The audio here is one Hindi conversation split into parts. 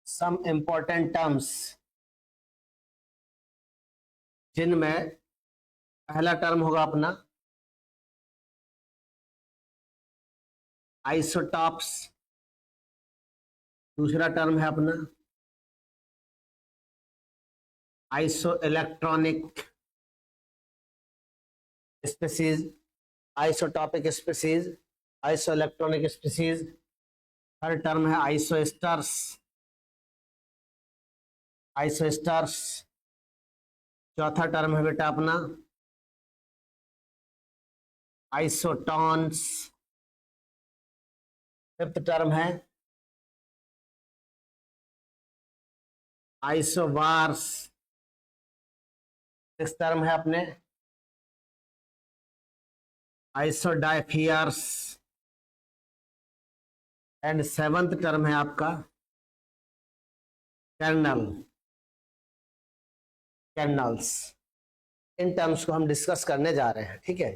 सम इंपॉर्टेंट टर्म्स जिनमें पहला टर्म होगा अपना आइसोटॉप्स, दूसरा टर्म है अपना iso electronic species, isotopic species, iso electronic species. Third term है आइसोस्टर्स, आइसोस्टर्स। चौथा टर्म है बेटा अपना आइसोटॉन्स। फिफ्थ टर्म है आइसोबार्स। सिक्स्थ टर्म है अपने आइसोडाइफियर्स एंड सेवंथ टर्म है आपका कर्नल, कर्नल्स। इन टर्म्स को हम डिस्कस करने जा रहे हैं, ठीक है।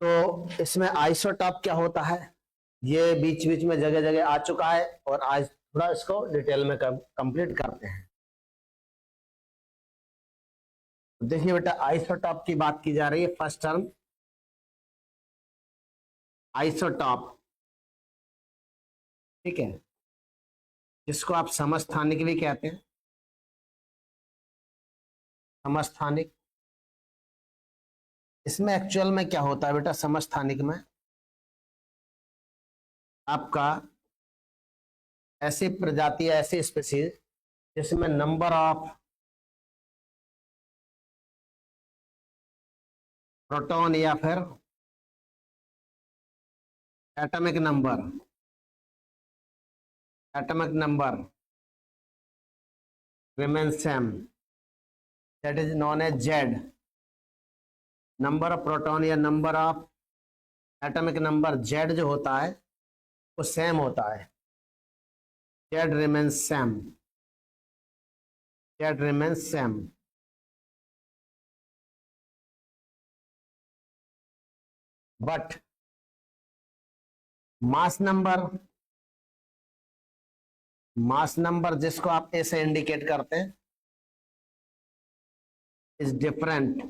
तो इसमें आइसोटॉप क्या होता है ये बीच बीच में जगह जगह आ चुका है और आज थोड़ा इसको डिटेल में कंप्लीट करते हैं। देखिए बेटा आइसोटॉप की बात की जा रही है। फर्स्ट टर्म आइसोटॉप, ठीक है, जिसको आप समस्थानिक भी कहते हैं, समस्थानिक। इसमें एक्चुअल में क्या होता है बेटा समस्थानिक में आपका ऐसी प्रजाति, ऐसी स्पीसीज जिसमें नंबर ऑफ प्रोटॉन या फिर atomic number, atomic number remain same, that is known as Z. Number of proton या number of atomic number Z जो होता है वो सेम होता है, Z remain same, Z remain same. But mass number, mass number जिसको आप ए से इंडिकेट करते हैं इज डिफरेंट।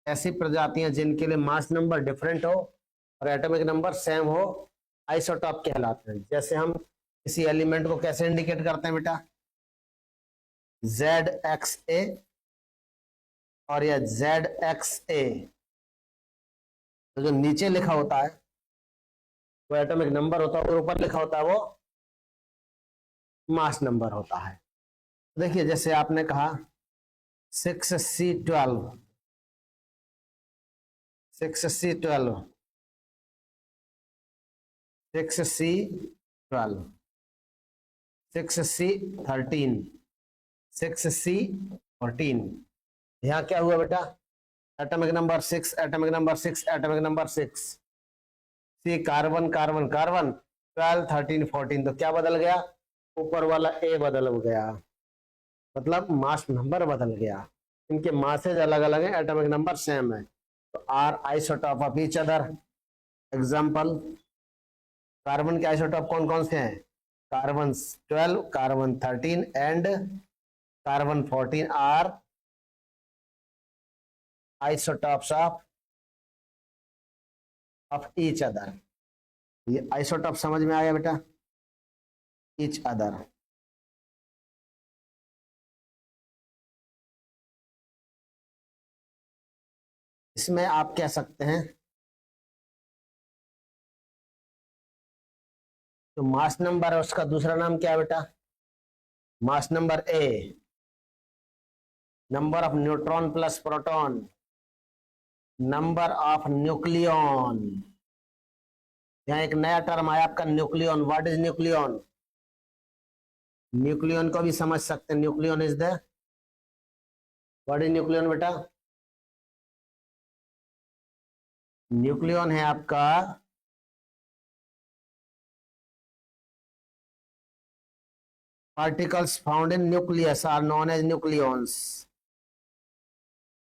ऐसी प्रजातियां जिनके लिए मास नंबर डिफरेंट हो और एटॉमिक नंबर सेम हो आइसोटॉप कहलाते हैं। जैसे हम किसी एलिमेंट को कैसे इंडिकेट करते हैं बेटा, जेड एक्स ए और या जेड एक्स ए, तो जो नीचे लिखा होता है वो एटॉमिक नंबर होता है और ऊपर लिखा होता है वो मास नंबर होता है। देखिए जैसे आपने कहा 6C12, 6C12, 6C12, 6C13, 6C14। यहाँ क्या हुआ बेटा, atomic number 6, atomic number 6, atomic number 6, सी कार्बन कार्बन कार्बन 12, 13, 14। तो क्या बदल गया, ऊपर वाला ए बदल गया, मतलब मास नंबर बदल गया। इनके मासेज अलग अलग है, एटॉमिक नंबर सेम है, तो are isotope of each other. Example carbon के आइसोटॉप कौन कौन से हैं, carbon 12, carbon 13 and carbon 14 are isotopes of each other. ये आइसोटॉप समझ में आया बेटा, ईच अदर। इसमें आप कह सकते हैं तो मास नंबर है उसका दूसरा नाम क्या है बेटा, mass number A, number of neutron plus proton, number of nucleon. यहाँ एक नया टर्म आया आपका nucleon. What is nucleon, nucleon को भी समझ सकते हैं, nucleon is the, what is nucleon बेटा, न्यूक्लियन है आपका particles found in nucleus are known as nucleons,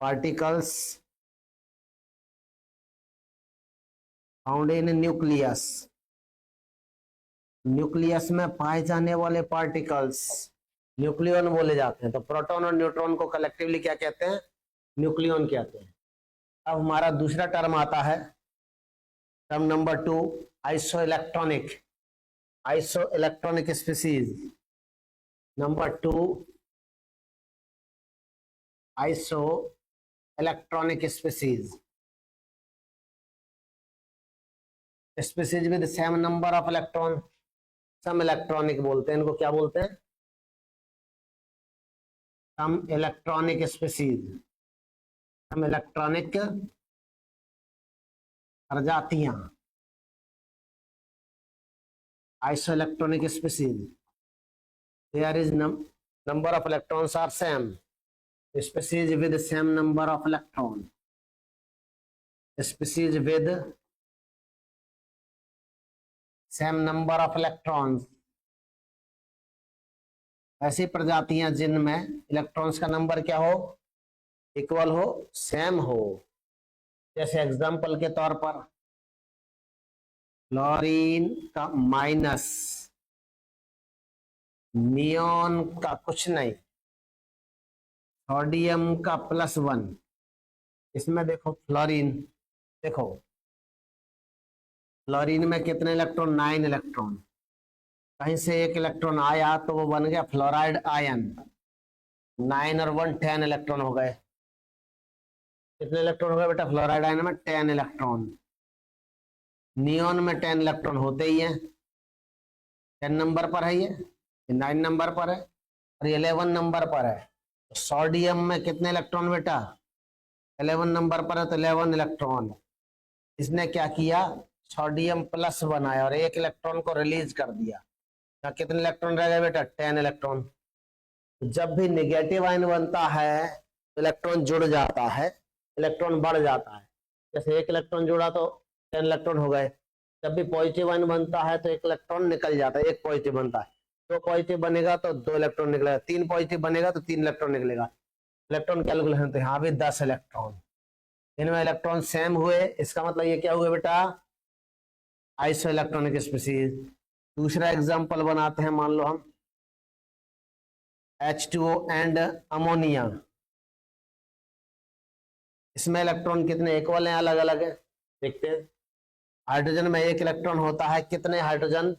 particles found in nucleus, nucleus में पाए जाने वाले पार्टिकल्स न्यूक्लियन बोले जाते हैं। तो प्रोटॉन और न्यूट्रॉन को कलेक्टिवली क्या कहते हैं? न्यूक्लियन कहते हैं। अब हमारा दूसरा टर्म आता है, term number 2, iso electronic, iso electronic species. Number 2, iso electronic species, species with same number of electron, सम इलेक्ट्रॉनिक बोलते हैं इनको। क्या बोलते हैं? सम इलेक्ट्रॉनिक स्पीसीज, सम इलेक्ट्रॉनिक प्रजातियां, iso electronic species. There is number of electrons are same, species with same number of electron, species with same number of electrons, ऐसी प्रजातियां जिनमें इलेक्ट्रॉन्स का नंबर क्या हो? इक्वल हो, सेम हो। जैसे एग्जांपल के तौर पर क्लोरीन का माइनस, नियोन का कुछ नहीं, सोडियम का +1। इसमें देखो फ्लोरीन, देखो फ्लोरीन में कितने इलेक्ट्रॉन? 9 इलेक्ट्रॉन। कहीं से एक इलेक्ट्रॉन आया तो वो बन गया फ्लोराइड आयन, 9 और 1 10 इलेक्ट्रॉन हो गए। कितने इलेक्ट्रॉन हो गए बेटा फ्लोराइड आयन में? 10 इलेक्ट्रॉन। नियोन में 10 इलेक्ट्रॉन होते ही हैं, 10 नंबर पर है, ये 9 नंबर पर है और 11 नंबर पर है। सोडियम में कितने इलेक्ट्रॉन बेटा? 11 नंबर पर है, तो 11 इलेक्ट्रॉन। इसने क्या किया? सोडियम +1 आया और एक इलेक्ट्रॉन को रिलीज कर दिया। यहाँ कितने इलेक्ट्रॉन रह गए बेटा? 10 इलेक्ट्रॉन। जब भी नेगेटिव आयन बनता है तो इलेक्ट्रॉन जुड़ जाता है, इलेक्ट्रॉन बढ़ जाता है। जैसे एक इलेक्ट्रॉन जुड़ा तो 10 इलेक्ट्रॉन हो गए। जब भी पॉजिटिव आयन बनता है तो एक इलेक्ट्रॉन निकल जाता है, एक पॉजिटिव बनता है। 2 पॉजिटिव बनेगा तो 2 इलेक्ट्रॉन निकलेगा, 3 पॉजिटिव बनेगा तो 3 इलेक्ट्रॉन निकलेगा। इलेक्ट्रॉन कैलकुलेशन, तो यहाँ भी 10 इलेक्ट्रॉन, इनमें इलेक्ट्रॉन सेम हुए, इसका मतलब ये क्या हुए बेटा? Iso electronic species. दूसरा एग्जांपल बनाते हैं, मान लो हम H2O एंड अमोनिया। इसमें इलेक्ट्रॉन कितने इक्वल हैं, अलग अलग है? देखते हैं। हाइड्रोजन में 1 इलेक्ट्रॉन होता है, कितने हाइड्रोजन?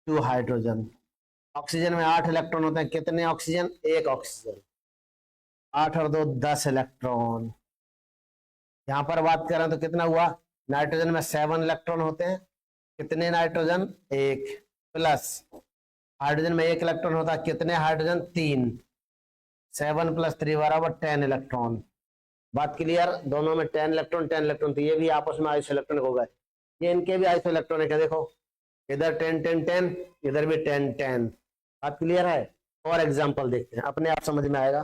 2 हाइड्रोजन। ऑक्सीजन में 8 इलेक्ट्रॉन होते हैं, कितने ऑक्सीजन? 1 ऑक्सीजन। 8 और 2 10 इलेक्ट्रॉन। यहां पर बात करें तो कितना हुआ? नाइट्रोजन में 7 इलेक्ट्रॉन होते हैं, कितने नाइट्रोजन? 1। प्लस हाइड्रोजन में 1 इलेक्ट्रॉन होता है, कितने हाइड्रोजन? 3। 7 + 3 बराबर 10 इलेक्ट्रॉन। बात क्लियर? दोनों में 10 इलेक्ट्रॉन 10 इलेक्ट्रॉन, तो ये भी आपस में आइसो इलेक्ट्रॉनिक हो गए। ये इनके भी आइसो इलेक्ट्रॉनिक है, देखो इधर 10 10 10, इधर भी 10 10। बात क्लियर है? और एग्जांपल देखते हैं, अपने आप समझ में आएगा।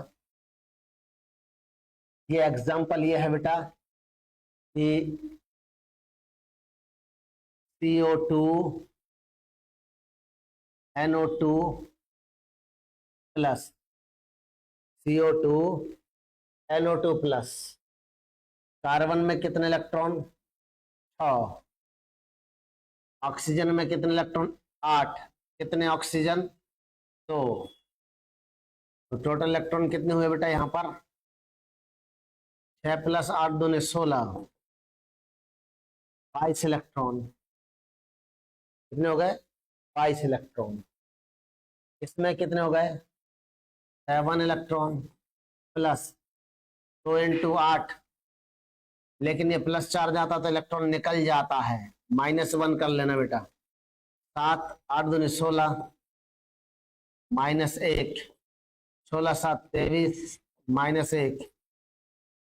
ये एग्जांपल ये है बेटा कि CO2 NO2 plus, CO2 NO2 plus. Carbon में कितने इलेक्ट्रॉन? 6। ऑक्सीजन में कितने इलेक्ट्रॉन? 8। कितने ऑक्सीजन? 2। तो टोटल इलेक्ट्रॉन कितने हुए बेटा यहाँ पर? 6 + 8 दूने 16, 22 इलेक्ट्रॉन। कितने हो गए? 22 इलेक्ट्रॉन। इसमें कितने हो गए? 7 इलेक्ट्रॉन प्लस 2 × 8, लेकिन ये प्लस चार्ज आता तो इलेक्ट्रॉन निकल जाता है, -1 कर लेना बेटा। 7 8 दूनी 16, -1, 16 7 23, -1,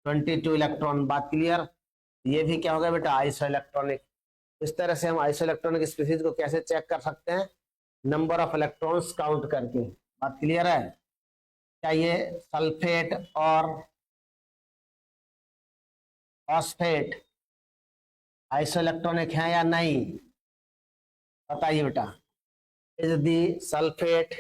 22 इलेक्ट्रॉन। बात क्लियर? ये भी क्या होगा बेटा? Iso electronic. इस तरह से हम आइसो इलेक्ट्रॉनिक स्पीसीज को कैसे चेक कर सकते हैं? नंबर ऑफ इलेक्ट्रॉन्स काउंट करके। बात क्लियर है? क्या ये सल्फेट और फॉस्फेट आइसो इलेक्ट्रॉनिक है या नहीं? बताइए बेटा। Is the sulphate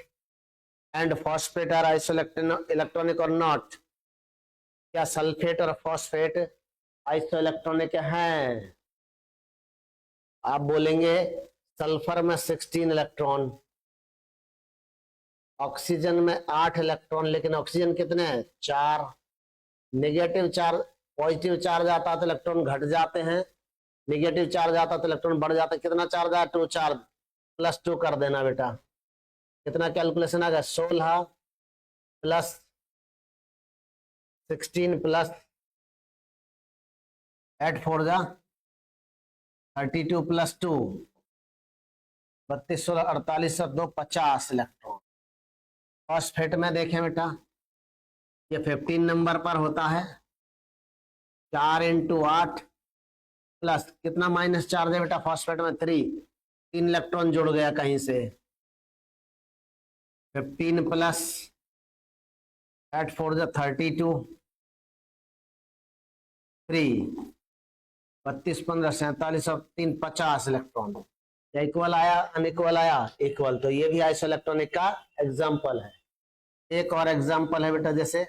and phosphate are iso electronic और नॉट? क्या सल्फेट और फॉस्फेट आइसो इलेक्ट्रॉनिक हैं? आप बोलेंगे सल्फर में 16 इलेक्ट्रॉन, ऑक्सीजन में 8 इलेक्ट्रॉन, लेकिन ऑक्सीजन कितने हैं? 4। नेगेटिव चार्ज, पॉजिटिव चार्ज आता है तो इलेक्ट्रॉन घट जाते हैं, नेगेटिव चार्ज आता है तो इलेक्ट्रॉन बढ़ जाता है। कितना चार्ज आया? 2 चार्ज, +2 कर देना बेटा। कितना कैलकुलेशन आ गया? 16 प्लस 16 प्लस 8 4 जा 32 प्लस 2 32 16 48 2 50 इलेक्ट्रॉन। फॉस्फेट में देखें बेटा, ये 15 नंबर पर होता है, 4 × 8 प्लस कितना माइनस चार्ज है बेटा फॉस्फेट में? 3 इलेक्ट्रॉन जुड़ गया कहीं से। 15 प्लस 8 4 जा 32 3 32 15 47 और 3 50 इलेक्ट्रॉन। क्या इक्वल आया? अनइक्वल आया? इक्वल। तो ये भी आइसो इलेक्ट्रॉनिक का एग्जाम्पल है। एक और एग्जाम्पल है बेटा, जैसे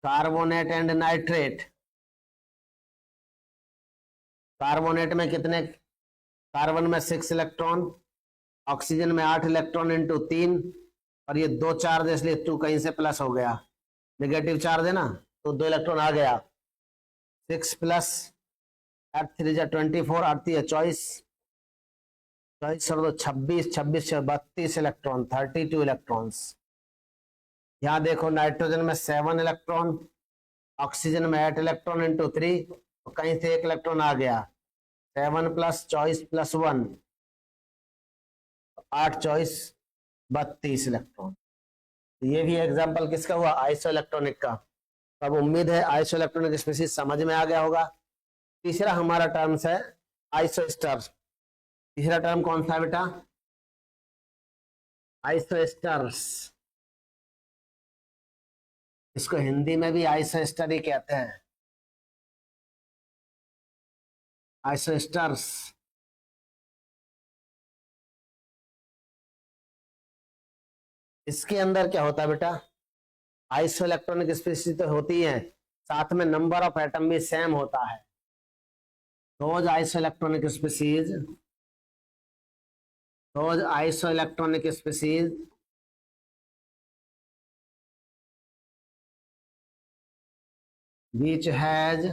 कार्बोनेट एंड नाइट्रेट। कार्बोनेट में कितने? कार्बन में 6 इलेक्ट्रॉन, ऑक्सीजन में 8 इलेक्ट्रॉन इंटू 3, और ये 2 चार्ज है इसलिए 2 कहीं से प्लस हो गया, नेगेटिव चार्ज है ना, तो 2 इलेक्ट्रॉन आ गया। 6 प्लस 8 3 जा 24, 8 3 24 24 और 2 26 26 32 इलेक्ट्रॉन, 32 इलेक्ट्रॉन्स। यहाँ देखो नाइट्रोजन में 7 इलेक्ट्रॉन, ऑक्सीजन में 8 इलेक्ट्रॉन इंटू 3, तो कहीं से 1 इलेक्ट्रॉन आ गया। 7 प्लस 24 प्लस 1 8 24 32 इलेक्ट्रॉन। ये भी एग्जाम्पल किसका हुआ? आइसो इलेक्ट्रॉनिक का। अब उम्मीद है आइसो इलेक्ट्रॉनिक स्पीशीज समझ में आ गया होगा। तीसरा हमारा टर्म्स है आइसोस्टर। तीसरा टर्म कौन सा है बेटा? आइसोस्टर्स। इसको हिंदी में भी आइसोस्टर ही कहते हैं, आइसोस्टर्स। इसके अंदर क्या होता है बेटा? आइसो इलेक्ट्रॉनिक स्पीशीज तो होती है, साथ में नंबर ऑफ एटम भी सेम होता है। those isoelectronic species which has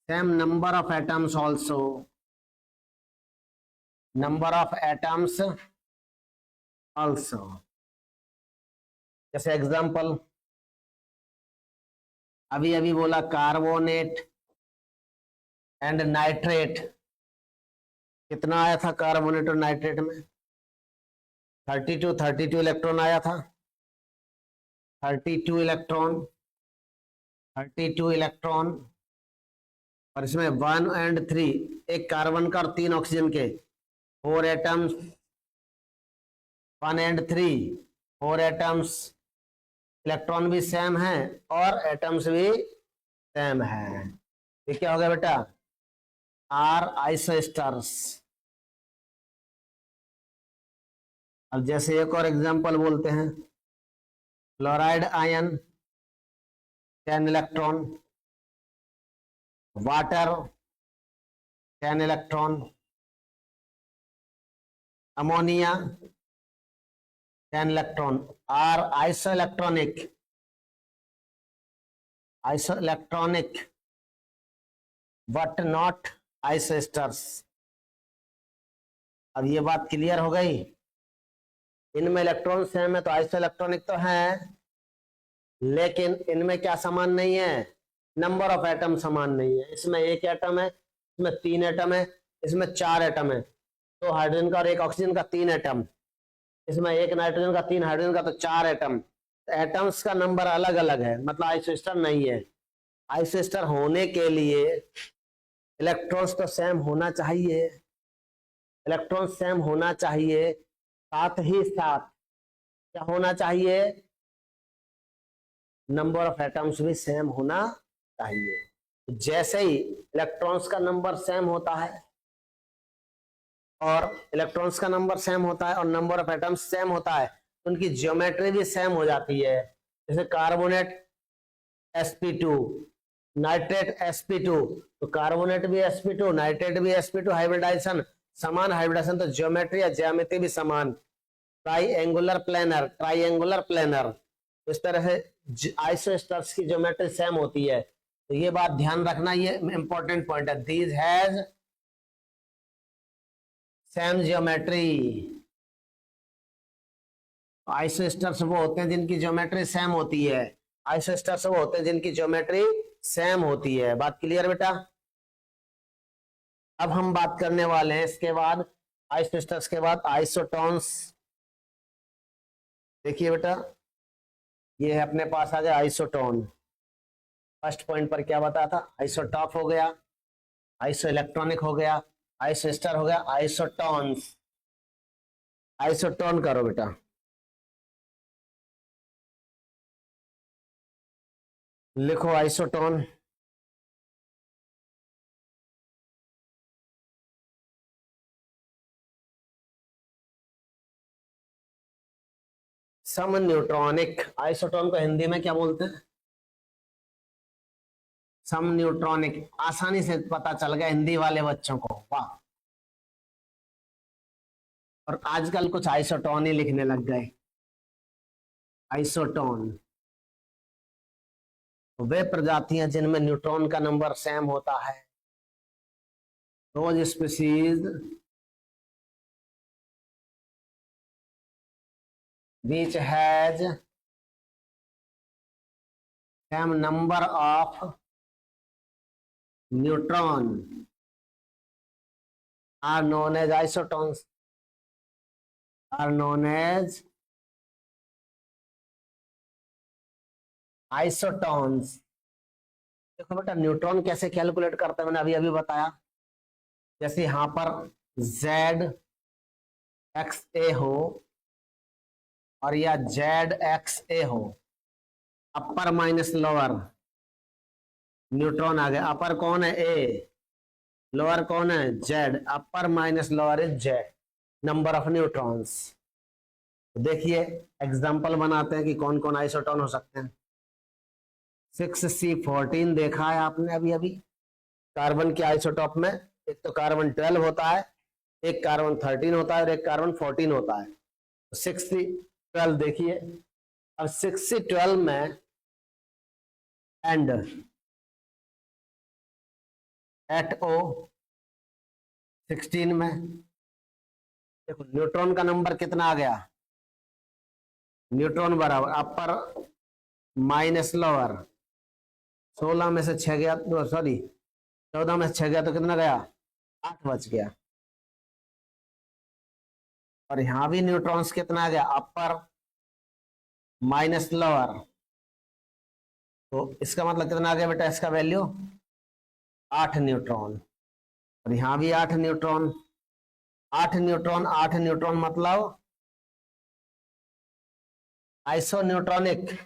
same number of atoms also, जैसे एग्जाम्पल अभी अभी बोला कार्बोनेट एंड नाइट्रेट। कितना आया था कार्बोनेट और नाइट्रेट में? 32 इलेक्ट्रॉन आया था, 32 इलेक्ट्रॉन, और इसमें 1 और 3, एक कार्बन का और 3 ऑक्सीजन के, 4 एटम्स, 1 और 3 4 एटम्स। इलेक्ट्रॉन भी सेम है और एटम्स भी सेम है। ये क्या हो गया बेटा? Are isosters. अब जैसे एक और एग्जांपल बोलते हैं, fluoride ion 10 electron, water 10 electron, ammonia 10 electron are isoelectronic but not isosters. अब ये बात क्लियर हो गई? इनमें इलेक्ट्रॉन सेम है तो आइसो इलेक्ट्रॉनिक तो है, लेकिन इनमें क्या समान नहीं है? नंबर ऑफ एटम समान नहीं है। इसमें 1 एटम है, इसमें 3 एटम है, इसमें 4 एटम है, तो हाइड्रोजन का और 1 ऑक्सीजन का 3 एटम, इसमें 1 नाइट्रोजन का 3 हाइड्रोजन का तो 4 एटम। एटम्स का नंबर अलग अलग है, मतलब आइसोस्टर नहीं है। आइसोस्टर होने के लिए इलेक्ट्रॉन्स तो सेम होना चाहिए, इलेक्ट्रॉन सेम होना चाहिए, साथ ही साथ क्या होना चाहिए? नंबर ऑफ एटम्स भी सेम होना चाहिए। जैसे ही इलेक्ट्रॉन्स का नंबर सेम होता है और इलेक्ट्रॉन्स का नंबर सेम होता है और नंबर ऑफ एटम्स सेम होता है, तो उनकी ज्योमेट्री भी सेम हो जाती है। जैसे कार्बोनेट sp2 नाइट्रेट sp2, तो कार्बोनेट भी sp2, नाइट्रेट भी sp2, हाइब्रिडाइजेशन समान, हाइब्रिडाइजेशन तो ज्योमेट्री या ज्यामिति भी समान। ट्राइएंगुलर प्लेनर, ट्राइएंगुलर प्लेनर, इस तरह से आइसोस्टर्स की ज्योमेट्री सेम होती है। तो ये बात ध्यान रखना, ये इंपॉर्टेंट पॉइंट है। These has same geometry. Isosters वो होते हैं जिनकी ज्योमेट्री सेम होती है, आइसोस्टर्स वो होते हैं जिनकी ज्योमेट्री सेम होती है। बात क्लियर बेटा? अब हम बात करने वाले हैं इसके बाद आइसोस्टर्स के बाद आइसोटोन्स। देखिए बेटा, ये है अपने पास आ गया आइसोटोन। फर्स्ट पॉइंट पर क्या बताया था? आइसोटॉप हो गया, आइसो इलेक्ट्रॉनिक हो गया, आइसोस्टर हो गया, आइसोटोन्स। आइसोटोन करो बेटा। लिखो आइसोटोन। सम न्यूट्रॉनिक, आइसोटोन को हिंदी में क्या बोलते हैं? सम न्यूट्रॉनिक। आसानी से पता चल गया हिंदी वाले बच्चों को, वाह। और आजकल कुछ आइसोटोन ही लिखने लग गए। आइसोटोन वे प्रजातियां जिनमें न्यूट्रॉन का नंबर सेम होता है। those species which has same number of neutron are known as isotones, are known as isotones। देखो बेटा, न्यूट्रॉन कैसे कैलकुलेट करते हैं मैंने अभी अभी बताया। जैसे यहां पर Z एक्स ए हो और या जेड एक्स ए हो, अपर माइनस लोअर, न्यूट्रॉन आ गया। अपर कौन है? ए। लोअर कौन है? Z. Upper minus lower is Z, number of neutrons. देखिए एग्जांपल बनाते हैं कि कौन कौन आइसोटोन हो सकते हैं। 6C14 देखा है आपने अभी अभी। कार्बन के आइसोटॉप में एक तो कार्बन 12 होता है, एक कार्बन 13 होता है और एक कार्बन 14 होता है। 6C12 देखिए। अब 6C12 में एंड एट ओ 16 में देखो न्यूट्रॉन का नंबर कितना आ गया? न्यूट्रॉन बराबर अपर माइनस लोअर। 16 में से 6 गया, सॉरी 14 में से 6 गया तो कितना गया? 8 बच गया। और यहां भी न्यूट्रॉन्स कितना आ गया? अपर माइनस लोअर। तो इसका मतलब कितना आ गया बेटा? इसका वैल्यू 8 न्यूट्रॉन। और यहां भी 8 न्यूट्रॉन। 8 न्यूट्रॉन, 8 न्यूट्रॉन मतलब आइसोन्यूट्रॉनिक,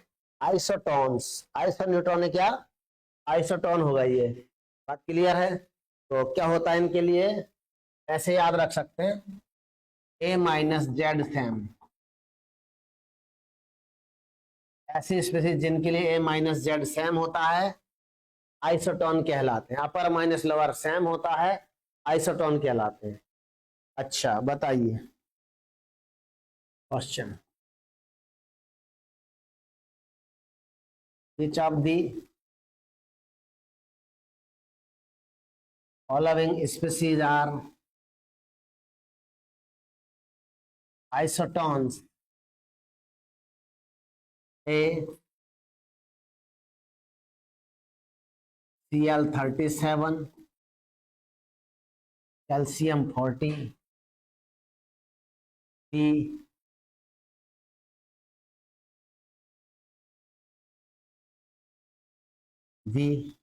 आइसोटोन्स। आइसोन्यूट्रॉनिक या आइसोटोन होगा ये। बात क्लियर है? तो क्या होता है इनके लिए? ऐसे याद रख सकते हैं, ए माइनस जेड सेम। ऐसी स्पीसीज जिनके लिए ए माइनस जेड सेम होता है आइसोटोन कहलाते हैं। अपर माइनस लोअर सेम होता है आइसोटोन कहलाते हैं। अच्छा बताइए question. Which of the following species are isotones? A Cl37, calcium 40, B V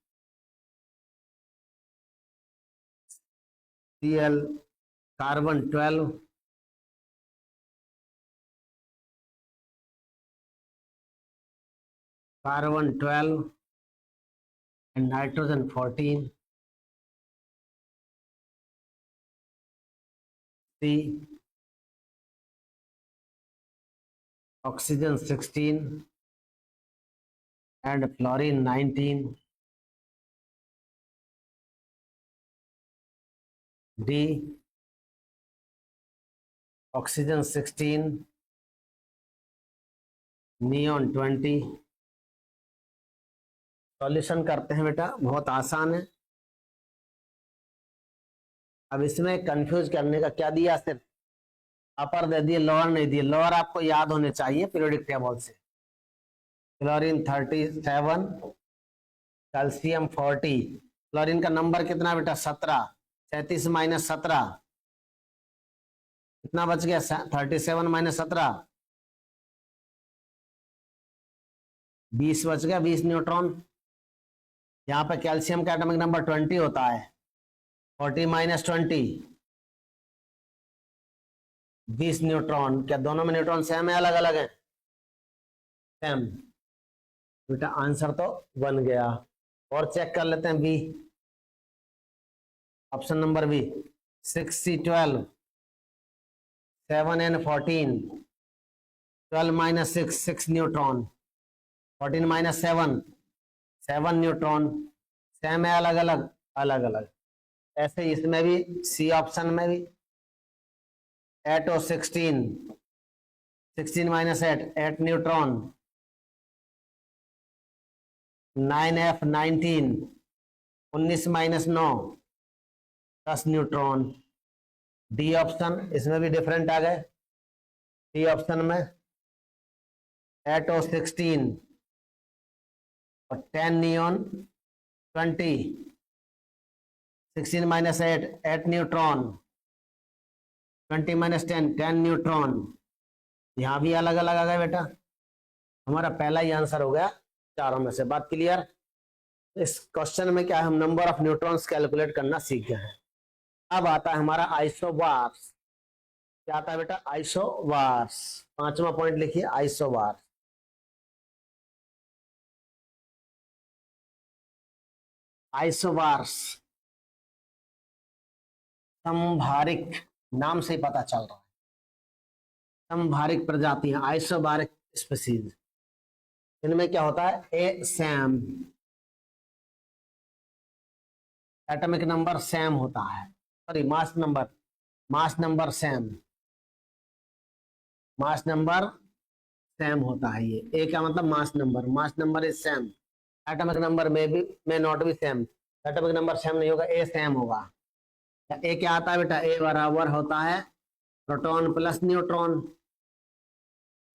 Cl carbon 12, carbon 12 and nitrogen 14, C oxygen 16 and fluorine 19, D, oxygen 16, neon 20। Solution करते हैं बेटा, बहुत आसान है। अब इसमें कंफ्यूज करने का क्या दिया, सिर्फ अपर दे दिए, लोअर नहीं दिए। लोअर आपको याद होने चाहिए पीरियोडिक टेबल से। Chlorine 37, calcium 40। क्लोरीन का नंबर कितना बेटा, 17। 37 माइनस 17 कितना बच गया, 37 माइनस 17 20 बच गया, 20 न्यूट्रॉन। यहाँ पे कैल्शियम का एटॉमिक नंबर 20 होता है। 40 माइनस 20 20 न्यूट्रॉन। क्या दोनों में न्यूट्रॉन सेम है, अलग अलग है? सेम। बेटा आंसर तो बन गया। और चेक कर लेते हैं B, option number B. 6C12, 7N14, 12 माइनस 6 6 न्यूट्रॉन, 14 माइनस 7 7 न्यूट्रॉन। सेम है, अलग अलग? अलग अलग। ऐसे इसमें भी, सी ऑप्शन में भी 8 और 16, 16 minus 8 8 neutron. 9F19, 19 minus 9 10 neutron. D option, इसमें भी डिफरेंट आ गए। डी ऑप्शन में 8 और 16 और 10 neon 20, 16 minus 8 8 neutron, 20 minus 10 10 neutron. यहां भी अलग अलग आ गए बेटा। हमारा पहला ही आंसर हो गया चारों में से। बात क्लियर? इस क्वेश्चन में क्या है, हम नंबर ऑफ न्यूट्रॉन्स कैलकुलेट करना सीख गए हैं। अब आता है हमारा आइसोबार्स। क्या आता है बेटा? आइसोबार्स। पांचवा पॉइंट लिखिए, आइसोबार्स। आइसोबार्स संभारिक, नाम से ही पता चल रहा है, संभारिक प्रजातियां, आइसोबारिक स्पीसीज। इनमें क्या होता है, ए सैम, एटॉमिक नंबर सेम होता है, sorry mass number same, mass number same होता है। ये ए का मतलब mass number is same. Atomic number में भी, में नॉट भी सेम। एटॉमिक नंबर सेम नहीं होगा, ए सेम होगा। ए क्या आता है बेटा? ए बराबर होता है proton plus neutron,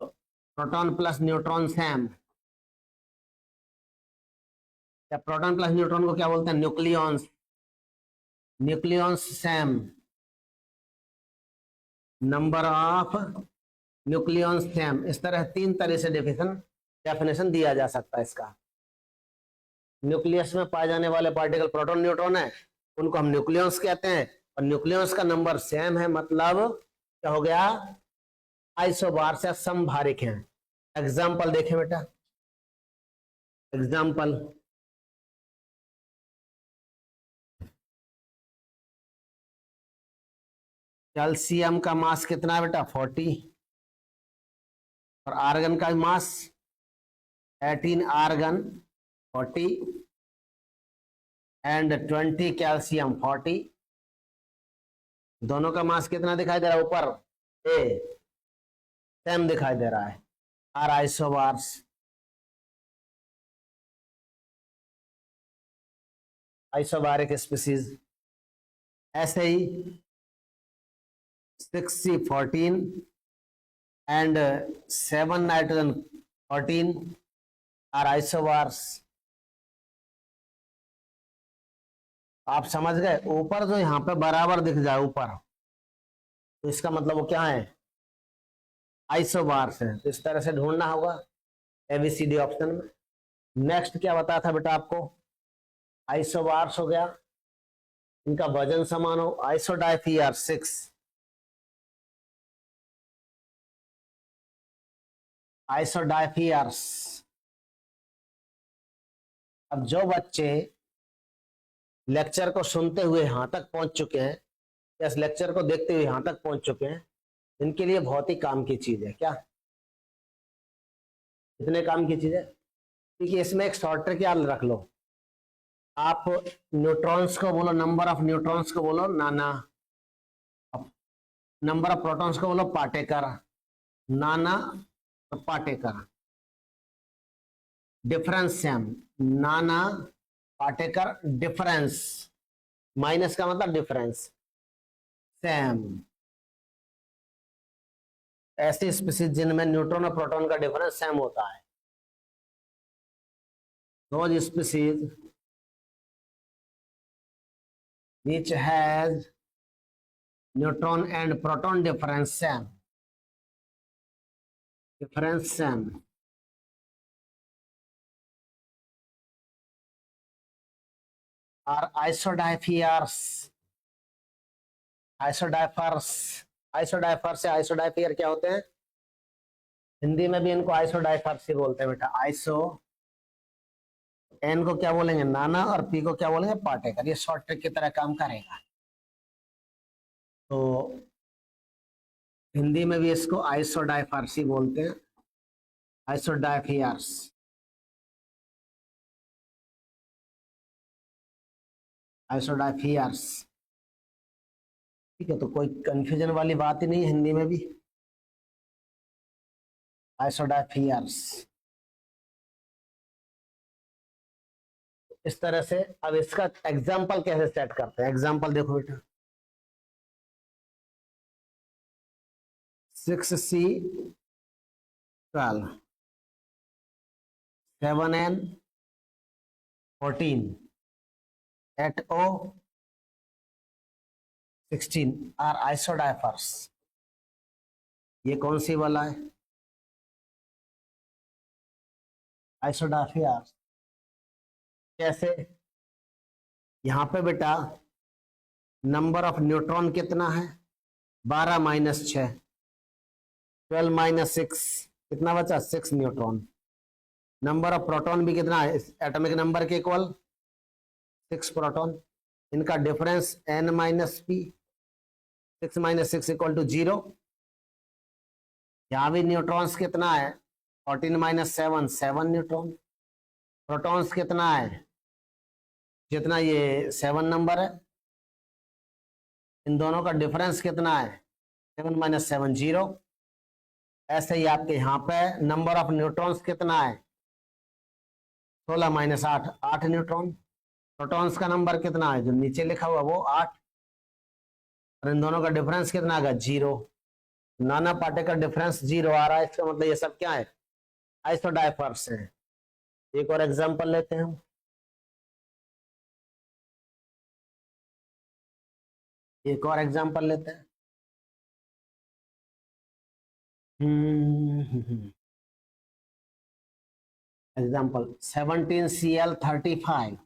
proton plus neutron same. या प्रोटॉन प्लस न्यूट्रॉन को क्या बोलते हैं? Nucleons, nucleons same, number of nucleons same. इस तरह तीन तरह से डेफिनेशन दिया जा सकता है इसका। न्यूक्लियस में पाए जाने वाले पार्टिकल प्रोटॉन न्यूट्रॉन है, उनको हम न्यूक्लियॉन्स कहते हैं, और न्यूक्लियॉन्स का नंबर सेम है, मतलब क्या हो गया? आइसोबार से समभारिक हैं। एग्जाम्पल देखें बेटा, एग्जाम्पल कैल्शियम का मास कितना है बेटा? 40, और आर्गन का मास 18 आर्गन 40 एंड 20 कैल्शियम 40। दोनों का मास कितना दिखाई दे रहा है? ऊपर ए सेम दिखाई दे रहा है, आर आइसोबार्स। Isobaric species. ऐसे ही 6C14 and 7 nitrogen 14 are isobars. आप समझ गए? ऊपर जो यहाँ पे बराबर दिख जाए ऊपर, तो इसका मतलब वो क्या है? आइसोबार्स है। तो इस तरह से ढूंढना होगा एबीसीडी ऑप्शन में। नेक्स्ट क्या बताया था बेटा आपको? आइसोबार्स हो गया, इनका वजन समान हो। आइसोडाइफियर 6, आइसोडाइफियर्स। अब जो बच्चे लेक्चर को सुनते हुए यहां तक पहुंच चुके हैं, या इस लेक्चर को देखते हुए यहां तक पहुंच चुके हैं, इनके लिए बहुत ही काम की चीज है। क्या इतने काम की चीज है? क्योंकि इसमें एक शॉर्ट ट्रिक याद रख लो। आप न्यूट्रॉन्स को बोलो, नंबर ऑफ न्यूट्रॉन्स को बोलो नाना, नंबर ऑफ प्रोटॉन्स को बोलो Patekar, Nana Patekar. Difference same, Nana Patekar difference, minus का मतलब डिफरेंस, सेम। ऐसी स्पीसीज जिनमें न्यूट्रॉन और प्रोटॉन का डिफरेंस सेम होता है, those species which has neutron and proton difference same are isodiphers। Isodiaphers या आइसोडाइफियर क्या होते हैं? हिंदी में भी इनको आइसोडाइफर्स ही बोलते हैं बेटा। आइसो, एन को क्या बोलेंगे? नाना, और पी को क्या बोलेंगे? पाटेकर। ये शॉर्ट ट्रिक की तरह काम करेगा। तो हिंदी में भी इसको आइसोडाइफर्स ही बोलते हैं, आइसोडाइफियर्स। आइसोडाइफियर्स, ठीक है। तो कोई कंफ्यूजन वाली बात ही नहीं, हिंदी में भी आइसोडाइफियर्स। इस तरह से अब इसका एग्जाम्पल कैसे सेट करते हैं? एग्जाम्पल देखो बेटा, 6C 12, 7N 14, 8O 16 are isodiaphers. ये कौन सी वाला है? आइसोडाइफियर्स। कैसे? यहां पे बेटा नंबर ऑफ न्यूट्रॉन कितना है? 12 माइनस 6, 12 माइनस 6, कितना बचा? 6 न्यूट्रॉन। नंबर ऑफ प्रोटॉन भी कितना है? एटॉमिक नंबर के इक्वल 6 प्रोटॉन। इनका difference n minus P, 6 minus 6 equal to 0। यहां भी न्यूट्रॉन्स कितना है? 14 माइनस 7, 7 न्यूट्रॉन। प्रोटॉन्स कितना है? जितना ये 7 नंबर है, इन दोनों का डिफरेंस कितना है? 7 माइनस 7, 0। ऐसे ही आपके यहाँ पे नंबर ऑफ न्यूट्रॉन्स कितना है? 16 माइनस 8, 8 न्यूट्रॉन। प्रोटॉन्स का नंबर कितना है? जो नीचे लिखा हुआ वो 8, और इन दोनों का डिफरेंस कितना आएगा? 0। नाना पार्टिकल डिफरेंस 0 आ रहा है, इसका मतलब ये सब क्या है? आइसोडाइफर्स है। एक और एग्जांपल लेते हैं हम। एक और एग्जांपल लेते हैं। Example 17Cl35,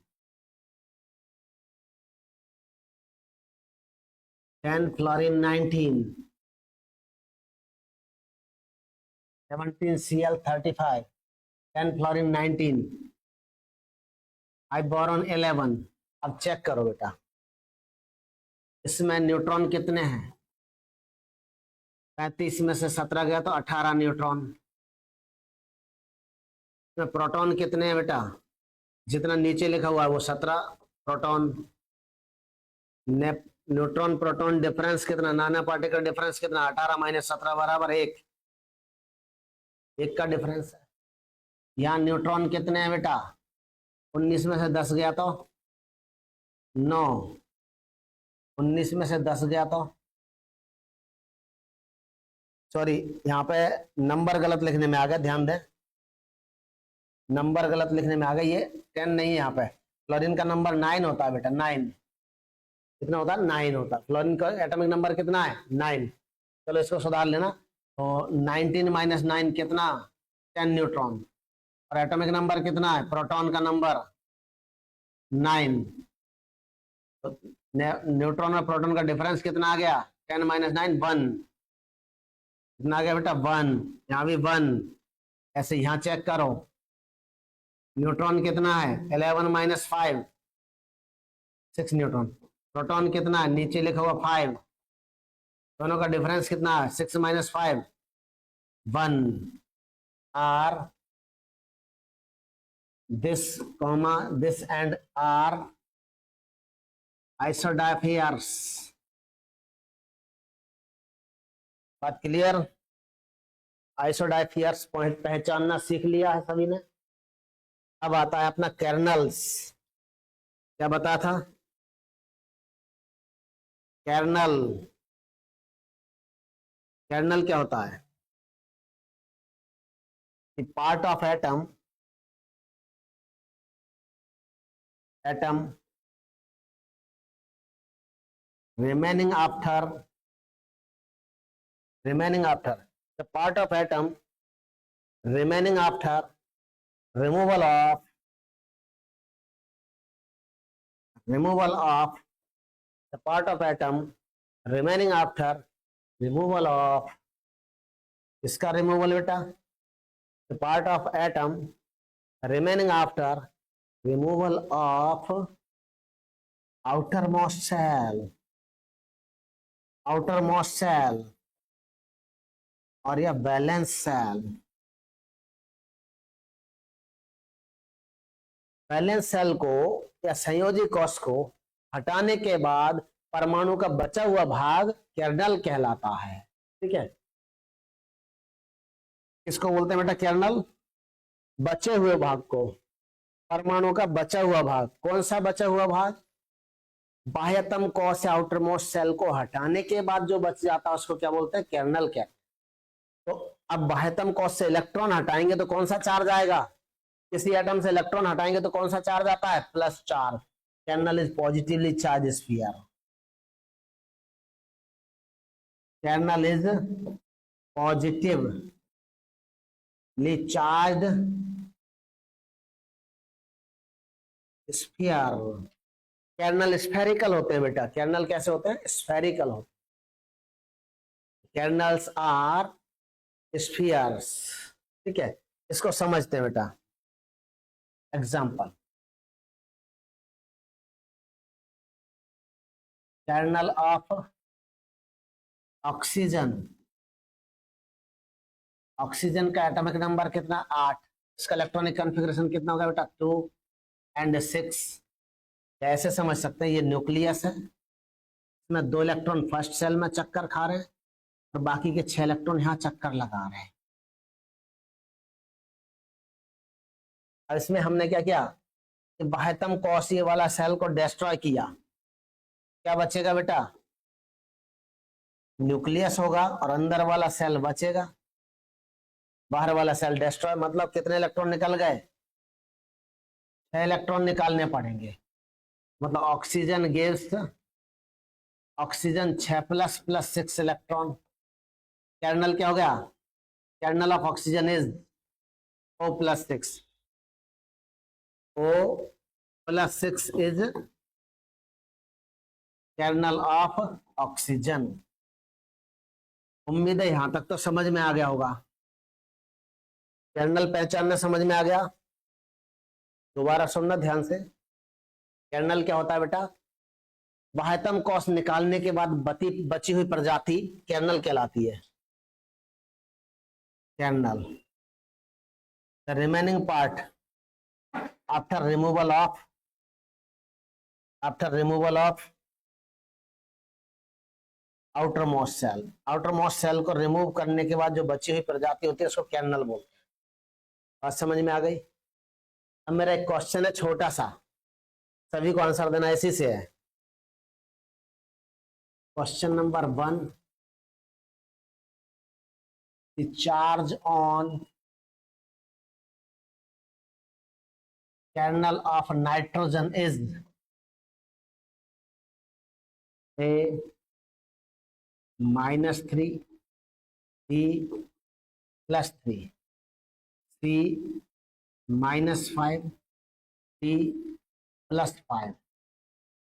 10 fluorine 19, 17Cl35, 10 fluorine 19, आई बोरॉन 11। अब चेक करो बेटा, इसमें न्यूट्रॉन कितने हैं? 35 में से 17 गया तो 18 न्यूट्रॉन। इसमें प्रोटॉन कितने हैं बेटा? जितना नीचे लिखा हुआ है वो 17 प्रोटॉन। न्यूट्रॉन प्रोटॉन डिफरेंस कितना? नाना पार्टिकल डिफरेंस कितना? 18 माइनस 17 बराबर 1, 1 का डिफरेंस है। यहाँ न्यूट्रॉन कितने हैं बेटा? 19 में से 10 गया तो 9, 19 में से 10 गया तो, सॉरी यहाँ पे नंबर गलत लिखने में आ गया, ध्यान दें, नंबर गलत लिखने में आ गया। ये 10 नहीं है, यहाँ पे फ्लोरीन का नंबर 9 होता है बेटा, 9। कितना होता है? 9 होता है। फ्लोरीन का एटॉमिक नंबर कितना है? 9। चलो इसको सुधार लेना। तो 19 माइनस 9 कितना? 10 न्यूट्रॉन। और एटॉमिक नंबर कितना है? प्रोटॉन का नंबर 9। तो न्यूट्रॉन और प्रोटॉन का डिफरेंस कितना आ गया? 10 माइनस 9, 1। कितना आ गया बेटा? 1। यहाँ भी 1। ऐसे यहाँ चेक करो, न्यूट्रॉन कितना है? 11 माइनस 5, 6 न्यूट्रॉन। प्रोटॉन कितना है? नीचे लिखा हुआ 5। दोनों का डिफरेंस कितना है? 6 minus 5, 1। Are this comma this and are isodiaphers. बात क्लियर? आइसोडाइफियर्स पॉइंट पहचानना सीख लिया है सभी ने। अब आता है अपना कर्नल्स। क्या बताया था? कर्नल। कर्नल क्या होता है? Part of atom, atom remaining after the part of atom remaining after removal of the part of atom remaining after removal of, इसका रिमूवल बेटा, the part of atom remaining after removal of outermost cell और या बैलेंस सेल। बैलेंस सेल को या संयोजी कोश को हटाने के बाद परमाणु का बचा हुआ भाग कर्नल कहलाता है। ठीक है, किसको बोलते हैं बेटा? कर्नल। बचे हुए भाग को, परमाणु का बचा हुआ भाग। कौन सा बचा हुआ भाग? बाह्यतम कोश या आउटर मोस्ट सेल को हटाने के बाद जो बच जाता है उसको क्या बोलते हैं? कर्नल। क्या तो अब बाह्यतम कोश से इलेक्ट्रॉन हटाएंगे तो कौन सा चार्ज आएगा? किसी एटम से इलेक्ट्रॉन हटाएंगे तो कौन सा चार्ज आता है? Plus charge. Kernel is positively charge sphere. Kernel is positively charge sphere. Kernel spherical होते हैं बेटा। कर्नल कैसे होते हैं? स्फेरिकल होते हैं। Kernels are spheres. ठीक है, इसको समझते हैं बेटा। Example, kernel of oxygen. Oxygen का एटॉमिक नंबर कितना? 8। इसका इलेक्ट्रॉनिक कॉन्फ़िगरेशन कितना होगा बेटा? 2 and 6। ऐसे समझ सकते हैं, ये न्यूक्लियस है, इसमें 2 इलेक्ट्रॉन फर्स्ट सेल में चक्कर खा रहे हैं और बाकी के 6 इलेक्ट्रॉन यहाँ चक्कर लगा रहे हैं। और इसमें हमने क्या किया? बाह्यतम कोशीय वाला सेल को डिस्ट्रॉय किया। क्या बचेगा बेटा? न्यूक्लियस होगा और अंदर वाला सेल बचेगा। बाहर वाला सेल डिस्ट्रॉय, मतलब कितने इलेक्ट्रॉन निकल गए? 6 इलेक्ट्रॉन निकालने पड़ेंगे। मतलब oxygen gives, oxygen 6 plus 6 electron. Kernel क्या हो गया? Kernel of oxygen is O plus 6। O plus 6 is kernel of oxygen. उम्मीद है यहां तक तो समझ में आ गया होगा। कर्नल पहचानना समझ में आ गया? दोबारा सुनना ध्यान से। कर्नल क्या होता है बेटा? बाह्यतम कोश निकालने के बाद बची हुई प्रजाति कर्नल कहलाती है। Kernel, the remaining part after removal of outer most cell. Outer most cell को रिमूव करने के बाद जो बची हुई प्रजाति होती है उसको कर्नल बोलते हैं। बात समझ में आ गई? अब मेरा एक क्वेश्चन है छोटा सा, सभी को आंसर देना इसी से है। Question number 1, the charge on kernel of nitrogen is A -3, B +3, C -5, D +5।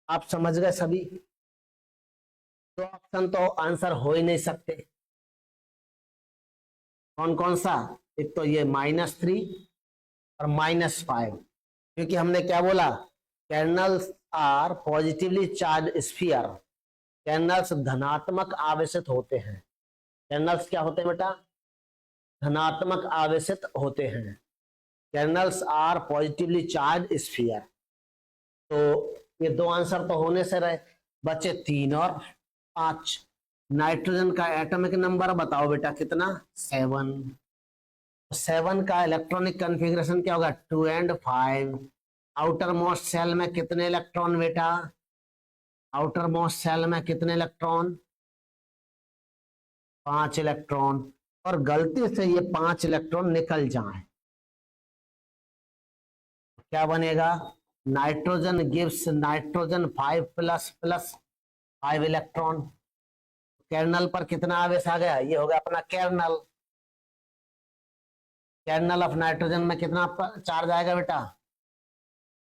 आप समझ गए सभी? तो ऑप्शन तो आंसर हो ही नहीं सकते। कौन कौन सा? एक तो ये -3 और -5, क्योंकि हमने क्या बोला? Kernels are positively charge sphere. Kernels धनात्मक आवेशित होते हैं। कर्नल्स क्या होते हैं बेटा? धनात्मक आवेशित होते हैं। Kernels are positively charge sphere. तो ये 2 आंसर तो होने से रहे, बचे 3 और 5। नाइट्रोजन का एटॉमिक नंबर बताओ बेटा कितना, 7। 7 का इलेक्ट्रॉनिक कॉन्फ़िगरेशन क्या होगा, 2 and 5। आउटर मोस्ट सेल में कितने इलेक्ट्रॉन बेटा, आउटर मोस्ट सेल में कितने इलेक्ट्रॉन, 5 इलेक्ट्रॉन। और गलती से ये 5 इलेक्ट्रॉन निकल जाए क्या बनेगा, nitrogen gives nitrogen 5++5 electron. Kernel पर कितना आवेश आ गया, ये हो गया अपना कर्नल। कर्नल ऑफ नाइट्रोजन में कितना चार्ज आएगा बेटा,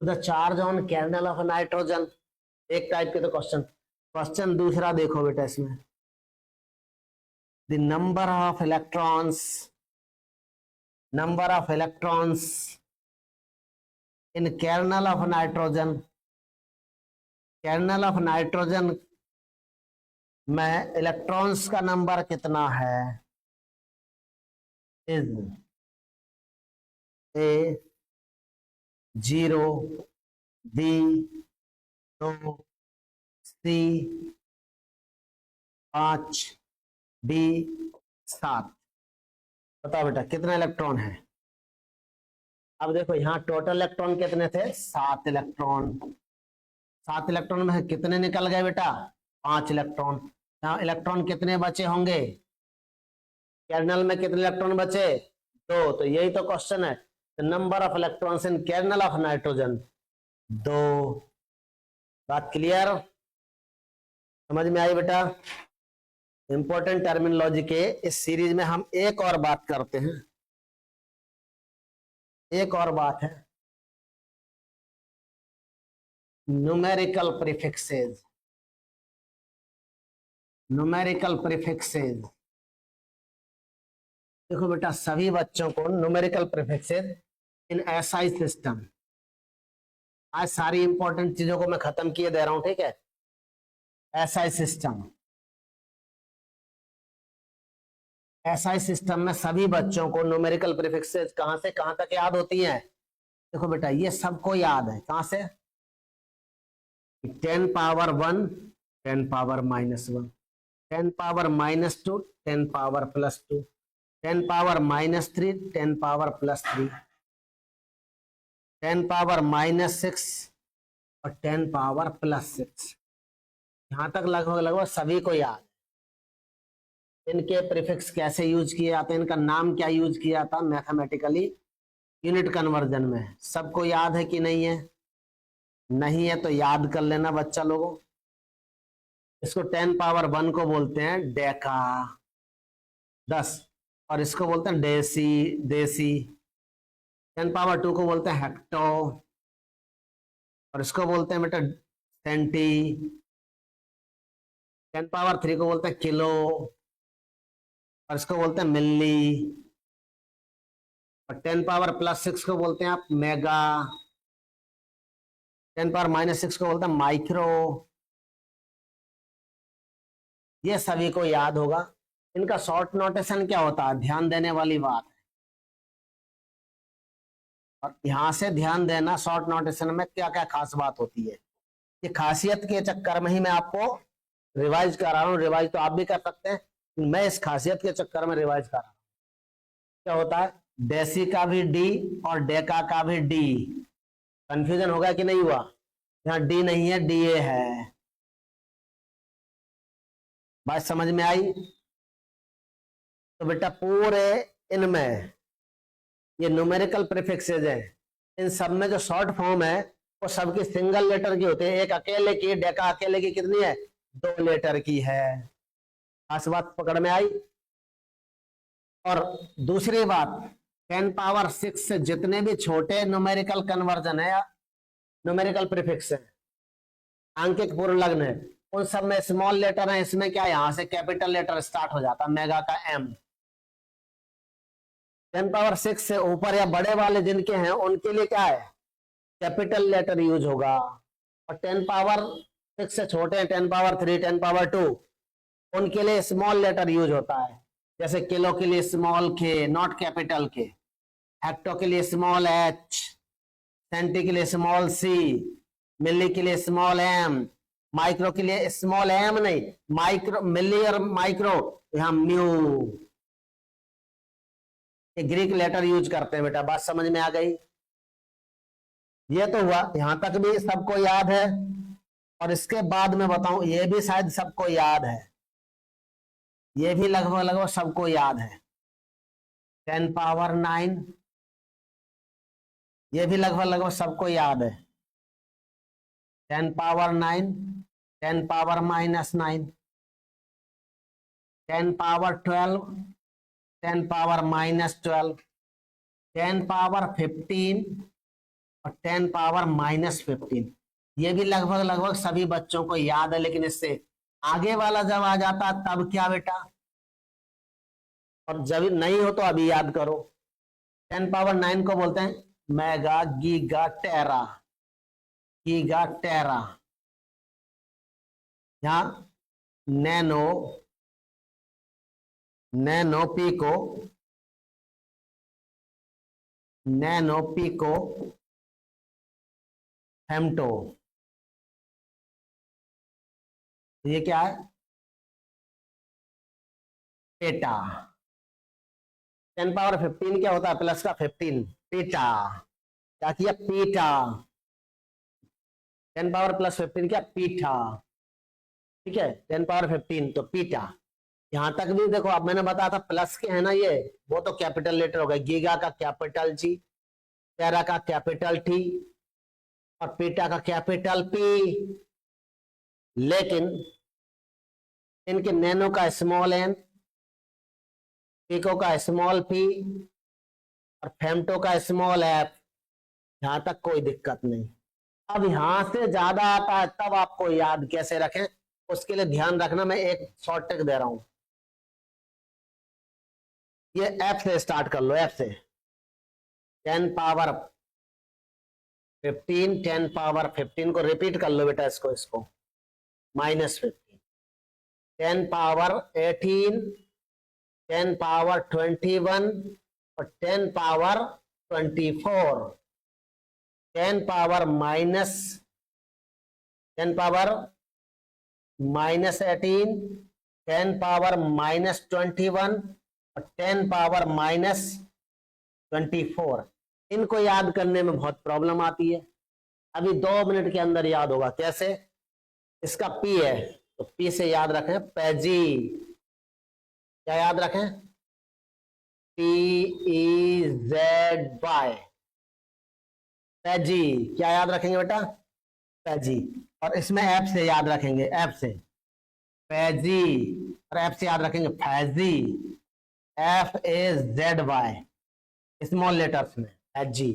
the charge on kernel of nitrogen. एक टाइप के तो क्वेश्चन। क्वेश्चन दूसरा देखो बेटा, इसमें the number of electrons in kernel of nitrogen. Kernel of nitrogen में इलेक्ट्रॉन्स का नंबर कितना है, is A 0, B 2, C 5, D 7। बताओ बेटा कितना इलेक्ट्रॉन है। अब देखो यहाँ टोटल इलेक्ट्रॉन कितने थे, 7 इलेक्ट्रॉन। 7 इलेक्ट्रॉन में कितने निकल गए बेटा, 5 इलेक्ट्रॉन। यहाँ इलेक्ट्रॉन कितने बचे होंगे, कर्नल में कितने इलेक्ट्रॉन बचे, 2। तो यही तो क्वेश्चन है, number of electrons in kernel of nitrogen 2। बात क्लियर, समझ में आई बेटा। इंपॉर्टेंट टर्मिनोलॉजी के इस सीरीज में हम एक और बात करते हैं, एक और बात है न्यूमेरिकल प्रीफिक्सेस। न्यूमेरिकल प्रीफिक्सेस देखो बेटा, सभी बच्चों को numerical prefixes in SI system, आज सारी इंपॉर्टेंट चीजों को मैं खत्म किए दे रहा हूं, ठीक है। एसआई सिस्टम, एसआई सिस्टम में सभी बच्चों को न्यूमेरिकल प्रीफिक्सेस कहां से कहां तक याद होती हैं। देखो बेटा ये सबको याद है, कहां से, 10 power 1, 10 power -1, 10 power -2, 10 power +2, 10 power -3, 10 power +3, 10 power -6 और 10 पावर +6। यहां तक लगभग सभी को याद। इनके प्रीफिक्स कैसे यूज किए जाते हैं, इनका नाम क्या यूज किया जाता मैथमेटिकली यूनिट कन्वर्जन में, सबको याद है कि नहीं है, नहीं है तो याद कर लेना बच्चा लोगों। इसको 10 पावर 1 को बोलते हैं डेका 10, और इसको बोलते हैं देसी। 10 पावर 2 को बोलते हैं हेक्टो, और इसको बोलते हैं बेटा सेंटी। 10 पावर 3 को बोलते हैं किलो, और इसको बोलते हैं मिली। और 10 पावर +6 को बोलते हैं आप मेगा। 10 पावर -6 को बोलते हैं माइक्रो। ये सभी को याद होगा। इनका शॉर्ट नोटेशन क्या होता है, ध्यान देने वाली बात है, और यहां से ध्यान देना शॉर्ट नोटेशन में क्या क्या खास बात होती है। ये खासियत के चक्कर में ही मैं आपको रिवाइज कर रहा हूँ, रिवाइज तो आप भी कर सकते हैं, मैं इस खासियत के चक्कर में रिवाइज कर रहा हूँ। क्या होता है, देसी का भी डी और डेका का भी डी। कंफ्यूजन होगा कि नहीं हुआ, यहाँ डी नहीं है, डी ए है। बात समझ में आई। तो बेटा पूरे इनमें ये न्यूमेरिकल प्रीफिक्सेस हैं, इन सब में जो शॉर्ट फॉर्म है वो सबकी सिंगल लेटर की होती है। एक अकेले की, डेका अकेले की कितनी है, 2 लेटर की है। खास बात पकड़ में आई। और दूसरी बात, 10 पावर 6 से जितने भी छोटे न्यूमेरिकल कन्वर्जन है या न्यूमेरिकल प्रीफिक्स है, आंकिक पूर्ण लग्न है, उन सब में स्मॉल लेटर है। इसमें क्या, यहां से कैपिटल लेटर स्टार्ट हो जाता, मेगा का एम। 10 पावर 6 से ऊपर या बड़े वाले जिनके हैं उनके लिए क्या है, कैपिटल लेटर यूज होगा। और 10 पावर 6 से छोटे हैं, 10 पावर 3, 10 पावर 2, उनके लिए स्मॉल लेटर यूज होता है। जैसे किलो के लिए स्मॉल के, नॉट कैपिटल के। हेक्टो के लिए स्मॉल एच, सेंटी के लिए स्मॉल सी, मिली के लिए स्मॉल एम, माइक्रो के लिए स्मॉल एम नहीं, माइक्रो, मिली और माइक्रो, यहां म्यू, ये ग्रीक लेटर यूज करते हैं बेटा। बात समझ में आ गई? ये तो हुआ, यहां तक भी सबको याद है। और इसके बाद में बताऊं, ये भी शायद सबको याद है, ये भी लगभग लगभग सबको याद है। 10⁻⁹, ये भी लगभग लगभग सबको याद है। 10⁻⁹, 10⁻−9, 10⁻12, 10⁻−12, 10⁻15 और 10⁻−15, ये भी लगभग लगभग सभी बच्चों को याद है। लेकिन इससे आगे वाला जब आ जाता तब क्या बेटा, और जब नहीं हो तो अभी याद करो। 10⁻9 को बोलते हैं mega giga tera, giga tera. यहां nano, nano pico, nano pico, femto, ये क्या है? पेटा। 10⁻15 क्या होता है? प्लस का 15, पेटा। क्या किया? पीटा। 10⁻+15 क्या? पीठा। ठीक है, 10⁻15 तो पीटा। यहां तक भी देखो, अब मैंने बताया था प्लस के है ना, ये वो तो कैपिटल लेटर हो गए। गीगा का कैपिटल जी, टेरा का कैपिटल टी और पीटा का कैपिटल पी। लेकिन इनके नैनो का स्मॉल एन, पीको का स्मॉल पी और फेम्टो का स्मॉल एफ, यहां तक कोई दिक्कत नहीं। अब यहां से ज्यादा आता है तब आपको याद कैसे रखें, उसके लिए ध्यान रखना। मैं एक शॉर्ट ट्रिक दे रहा हूं, ये एफ से स्टार्ट कर लो, एफ से। 10⁻15, 10⁻15 को रिपीट कर लो बेटा, इसको इसको -15, 10⁻18, 10⁻21 और 10⁻24, 10⁻−18, 10⁻−21 और 10⁻−24। इनको याद करने में बहुत प्रॉब्लम आती है। अभी 2 मिनट के अंदर याद होगा। कैसे? इसका पी है तो पी से याद रखें, पैजी। क्या याद रखें? PEZY, पैजी। क्या याद रखेंगे बेटा? पैजी। और इसमें ऐप से याद रखेंगे, ऐप से पैजी, और ऐप से याद रखेंगे फैजी, FAZY, स्मॉल लेटर्स में फैजी।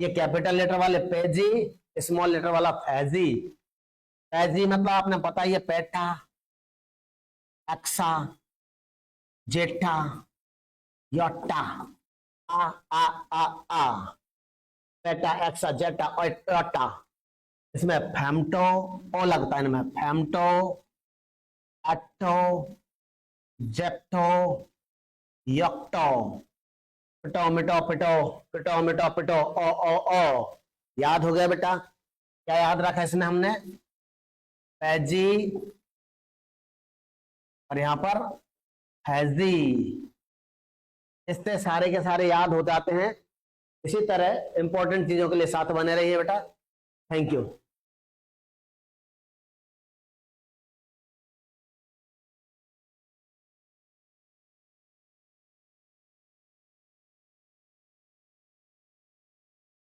ये कैपिटल लेटर वाले पैजी, स्मॉल लेटर वाला फैजी। फैजी मतलब आपने पता ही है, पेटा, एक्सा, जेठा, योटा, आ आ आ आ, पेटा, एक्सा, जेटा और योटा। इसमें फेम्टो, ओ लगता है इनमें, फेम्टो, एट्टो, जेप्टो, यक्टो, पिटो मिटो पिटो, पिटो मिटो पिटो, ओ ओ ओ। याद हो गया बेटा? क्या याद रखा इसमें हमने? पैजी और यहां पर हैजी। इससे सारे के सारे याद हो जाते हैं। इसी तरह इंपॉर्टेंट चीजों के लिए साथ बने रहिए बेटा। Thank you.